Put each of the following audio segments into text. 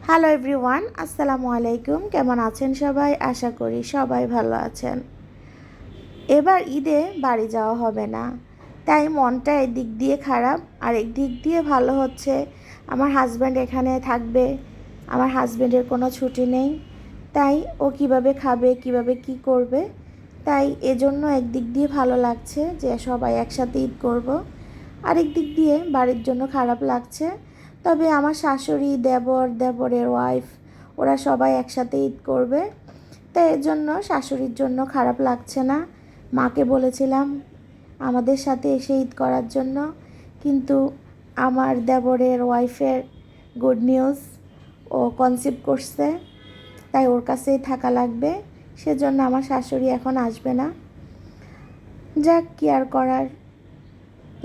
Hello everyone, আসসালামু আলাইকুম। কেমন আছেন সবাই? আশা করি সবাই ভালো আছেন। এবার ঈদে বাড়ি যাওয়া হবে না, তাই মনটা একদিক দিয়ে খারাপ আর একদিক দিয়ে ভালো হচ্ছে। আমার হাজব্যান্ড এখানে থাকবে, আমার হাজব্যান্ডের কোনো ছুটি নেই, তাই ও কিভাবে খাবে, কিভাবে কি করবে, তাই এজন্য একদিক দিয়ে ভালো লাগছে যে সবাই একসাথে ঈদ করব। আরেক দিক দিয়ে বাড়ির জন্য খারাপ লাগছে। তবে আমার শাশুড়ি, দেবরের ওয়াইফ, ওরা সবাই একসাথে ঈদ করবে, তাই এর জন্য শাশুড়ির জন্য খারাপ লাগছে না। মাকে বলেছিলাম আমাদের সাথে এসে ঈদ করার জন্য, কিন্তু আমার দেবরের ওয়াইফের গুড নিউজ, ও কনসিভ করছে, তাই ওর কাছেই থাকা লাগবে। সেজন্য আমার শাশুড়ি এখন আসবে না। যাক, কি আর করার,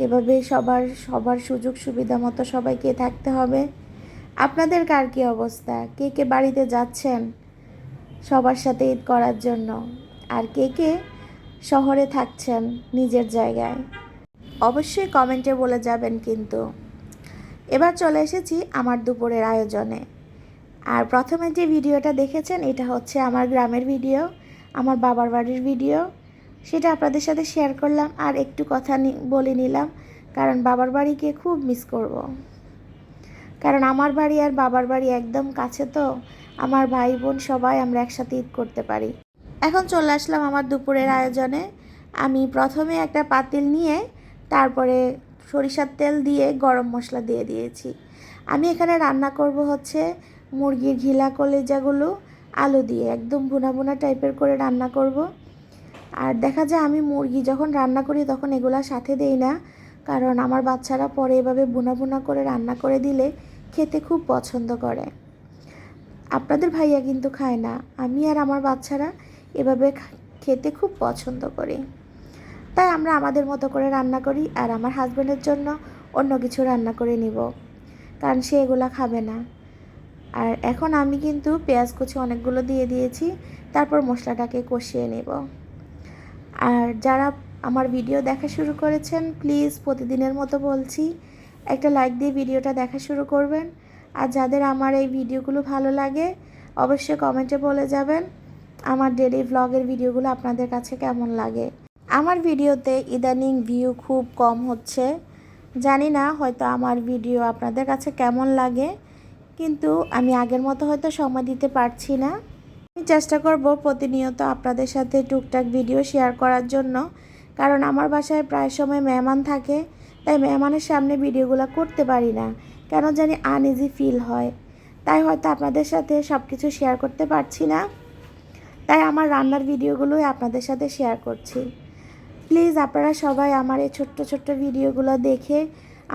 এভাবে সবার সবার সুযোগ সুবিধা মতো সবাইকে থাকতে হবে। আপনাদের কার কী অবস্থা? কে কে বাড়িতে যাচ্ছেন সবার সাথে ঈদ করার জন্য, আর কে কে শহরে থাকছেন নিজের জায়গায়? অবশ্যই কমেন্টে বলে যাবেন। কিন্তু এবার চলে এসেছি আমার দুপুরের আয়োজনে। আর প্রথমে যে ভিডিওটা দেখেছেন এটা হচ্ছে আমার গ্রামের ভিডিও, আমার বাবার বাড়ির ভিডিও। সেটা আপনাদের সাথে শেয়ার করলাম, আর একটু কথা বলে নিলাম, কারণ বাবার বাড়িকে খুব মিস করব। কারণ আমার বাড়ি আর বাবার বাড়ি একদম কাছে, তো আমার ভাই বোন সবাই আমরা একসাথে ঈদ করতে পারি। এখন চলে আসলাম আমার দুপুরের আয়োজনে। আমি প্রথমে একটা পাতিল নিয়ে তারপরে সরিষার তেল দিয়ে গরম মশলা দিয়ে দিয়েছি। আমি এখানে রান্না করব হচ্ছে মুরগির ঘিলা কলিজাগুলো আলু দিয়ে একদম ভুনা ভুনা টাইপের করে রান্না করব। আর দেখা যায় আমি মুরগি যখন রান্না করি তখন এগুলা সাথে দেই না, কারণ আমার বাচ্চারা পরে এভাবে ভুনা ভুনা করে রান্না করে দিলে খেতে খুব পছন্দ করে। আপনাদের ভাইয়া কিন্তু খায় না, আমি আর আমার বাচ্চারা এভাবে খেতে খুব পছন্দ করি। তাই আমরা আমাদের মতো করে রান্না করি, আর আমার হাজব্যান্ডের জন্য অন্য কিছু রান্না করে নিব, কারণ সে এগুলা খাবে না। আর এখন আমি কিন্তু পেঁয়াজ কুচি অনেকগুলো দিয়ে দিয়েছি, তারপর মশলাটাকে কষিয়ে নেব। আর যারা আমার ভিডিও দেখা শুরু করেছেন, প্লিজ প্রতিদিনের মতো বলছি একটা লাইক দিয়ে ভিডিওটা দেখা শুরু করবেন। আর যাদের আমার এই ভিডিওগুলো ভালো লাগে অবশ্যই কমেন্টে বলে যাবেন আমার ডেলি ভ্লগের ভিডিওগুলো আপনাদের কাছে কেমন লাগে। আমার ভিডিওতে ইদানিং ভিউ খুব কম হচ্ছে, জানি না হয়তো আমার ভিডিও আপনাদের কাছে কেমন লাগে, কিন্তু আমি আগের মতো হয়তো সময় দিতে পারছি না। আমি চেষ্টা করব প্রতিনিয়ত আপনাদের সাথে টুকটাক ভিডিও শেয়ার করার জন্য, কারণ আমার বাসায় প্রায় সময় মেহমান থাকে, তাই মেহমানের সামনে ভিডিওগুলো করতে পারি না, কেন জানি আনইজি ফিল হয়। তাই হয়তো আপনাদের সাথে সব কিছু শেয়ার করতে পারছি না, তাই আমার রান্নার ভিডিওগুলোই আপনাদের সাথে শেয়ার করছি। প্লিজ আপনারা সবাই আমার এই ছোট্ট ছোট্ট ভিডিওগুলো দেখে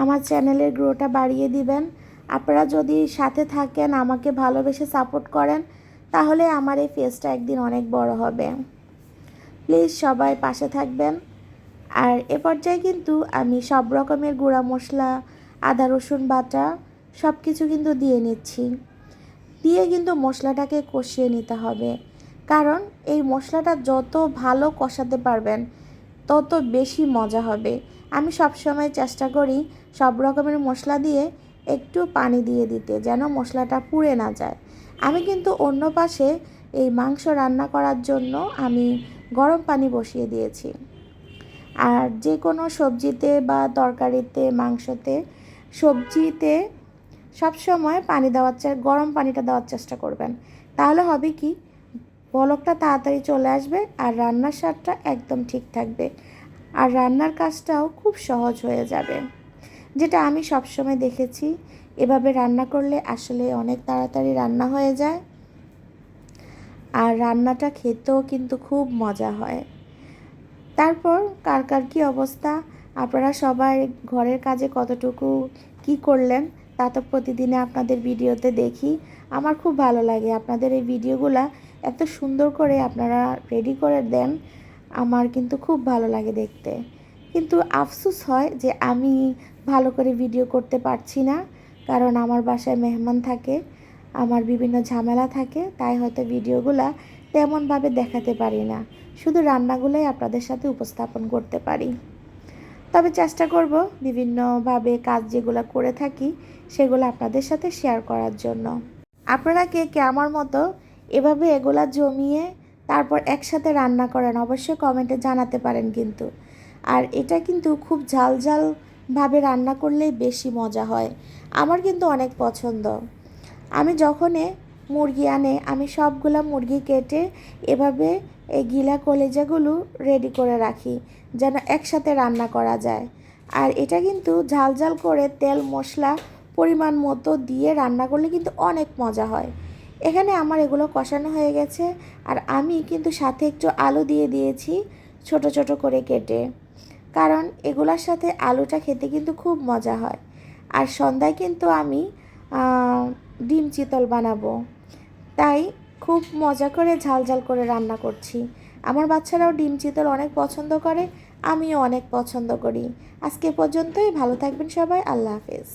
আমার চ্যানেলের গ্রোটা বাড়িয়ে দিবেন। আপনারা যদি সাথে থাকেন, আমাকে ভালোবেসে সাপোর্ট করেন, তাহলে আমার এই পেজটা একদিন অনেক বড় হবে। প্লিজ সবাই পাশে থাকবেন। আর এ পর্যায়ে কিন্তু আমি সব রকমের গুঁড়া মশলা, আদা রসুন বাটা সব কিছু কিন্তু দিয়ে নিচ্ছি। দিয়ে কিন্তু মশলাটাকে কষিয়ে নিতে হবে, কারণ এই মশলাটা যত ভালো কষাতে পারবেন তত বেশি মজা হবে। আমি সবসময় চেষ্টা করি সব রকমের মশলা দিয়ে একটু পানি দিয়ে দিতে, যেন মশলাটা পুড়ে না যায়। আমি কিন্তু অন্য পাশে এই মাংস রান্না করার জন্য আমি গরম পানি বসিয়ে দিয়েছি। আর যে কোনো সবজিতে বা তরকারিতে, মাংসতে, সবজিতে সবসময় পানি দেওয়ার গরম পানিটা দেওয়ার চেষ্টা করবেন। তাহলে হবে কি, বলকটা তাড়াতাড়ি চলে আসবে আর রান্নার স্বাদটা একদম ঠিক থাকবে, আর রান্নার কাজটাও খুব সহজ হয়ে যাবে। যেটা আমি সবসময় দেখেছি, এভাবে রান্না করলে আসলে অনেক তাড়াতাড়ি রান্না হয়ে যায়, আর রান্নাটা খেতেও কিন্তু খুব মজা হয়। তারপর কার কার কী অবস্থা, আপনারা সবাই ঘরের কাজে কতটুকু কি করলেন, তা তো প্রতিদিনে আপনাদের ভিডিওতে দেখি। আমার খুব ভালো লাগে আপনাদের এই ভিডিওগুলা এত সুন্দর করে আপনারা রেডি করে দেন, আমার কিন্তু খুব ভালো লাগে দেখতে। কিন্তু আফসোস হয় যে আমি ভালো করে ভিডিও করতে পারছি না, কারণ আমার বাসায় মেহমান থাকে, আমার বিভিন্ন ঝামেলা থাকে, তাই হয়তো ভিডিওগুলা তেমনভাবে দেখাতে পারি না, শুধু রান্নাগুলোই আপনাদের সাথে উপস্থাপন করতে পারি। তবে চেষ্টা করব বিভিন্নভাবে কাজ যেগুলো করে থাকি সেগুলো আপনাদের সাথে শেয়ার করার জন্য। আপনারা কে কে আমার মতো এভাবে এগুলা জমিয়ে তারপর একসাথে রান্না করেন অবশ্যই কমেন্টে জানাতে পারেন কিন্তু। আর এটা কিন্তু খুব ঝাল ঝালভাবে রান্না করলেই বেশি মজা হয়। আমার কিন্তু অনেক পছন্দ। আমি যখনই মুরগি আনে আমি সবগুলা মুরগি কেটে এভাবে এই গিলা কলিজাগুলো রেডি করে রাখি যেন একসাথে রান্না করা যায়। আর এটা কিন্তু ঝাল ঝাল করে তেল মশলা পরিমাণ মতো দিয়ে রান্না করলে কিন্তু অনেক মজা হয়। এখানে আমার এগুলো কষানো হয়ে গেছে আর আমি কিন্তু সাথে একটু আলু দিয়ে দিয়েছি ছোট ছোট করে কেটে, কারণ এগুলোর সাথে আলুটা খেতে কিন্তু খুব মজা হয়। আর সন্ধ্যায় কিন্তু আমি ডিম চিতল বানাবো, তাই খুব মজা করে ঝাল ঝাল করে রান্না করছি। আমার বাচ্চারাও ডিম চিতল অনেক পছন্দ করে, আমিও অনেক পছন্দ করি। আজকে পর্যন্তই, ভালো থাকবেন সবাই, আল্লাহ হাফেজ।